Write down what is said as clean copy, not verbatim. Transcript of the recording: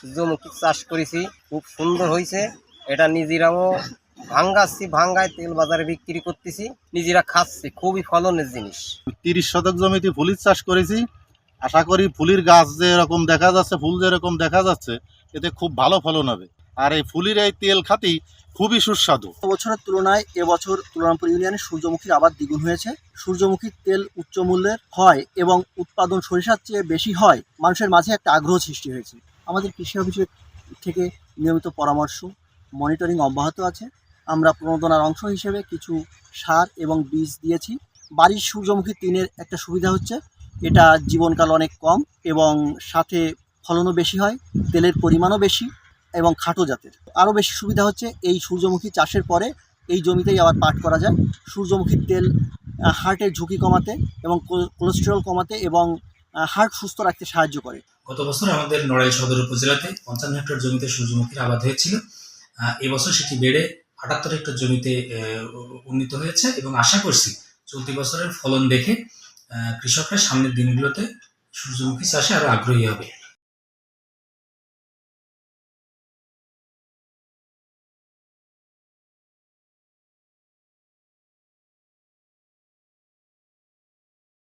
সূর্যমুখী চাষ করেছি, খুব সুন্দর হয়েছে। এটা নিজেরাও ভাঙ্গাচ্ছি, ভাঙ্গায় তেল বাজারে বিক্রি করতেছি, নিজেরা খাচ্ছি, খুবই ফলনের জিনিস। 30 শতক জমিতে ফুলের চাষ করেছি। আশা করি ফুলের গাছ যেরকম দেখা যাচ্ছে, ফুল যেরকম দেখা যাচ্ছে, এতে খুব ভালো ফলন হবে। আর এই ফুলের এই তেল খাতি খুবই সুস্বাদু। বছরের তুলনায় এবছর তুলনাপুর ইউনিয়নে সূর্যমুখীর আবাদ দ্বিগুণ হয়েছে। সূর্যমুখীর তেল উচ্চ মূল্যের হয় এবং উৎপাদন সরিষার চেয়ে বেশি হয়, মানুষের মাঝে একটা আগ্রহ সৃষ্টি হয়েছে। আমাদের কৃষি অফিসের থেকে নিয়মিত পরামর্শ, মনিটরিং অব্যাহত আছে। আমরা প্রণোদনার অংশ হিসেবে কিছু সার এবং বীজ দিয়েছি। বাড়ির সূর্যমুখী তিনের একটা সুবিধা হচ্ছে এটা জীবনকাল অনেক কম এবং সাথে ফলনও বেশি হয়, তেলের পরিমাণও বেশি এবং খাটো জাতের। আরও বেশি সুবিধা হচ্ছে এই সূর্যমুখী চাষের পরে এই জমিতেই আবার পাট করা যায়। সূর্যমুখীর তেল হার্টের ঝুঁকি কমাতে এবং কোলেস্টেরল কমাতে এবং হার্ট সুস্থ রাখতে সাহায্য করে। গত বছর আমাদের নড়াইল সদর উপজেলাতে 55 হেক্টর জমিতে সূর্যমুখীর আবাদ হয়েছিল। এবছর সেটি বেড়ে 78 হেক্টর জমিতে উন্নীত হয়েছে এবং আশা করছি চলতি বছরের ফলন দেখে কৃষকরা সামনের দিনগুলোতে সূর্যমুখী চাষে আরও আগ্রহী হবে।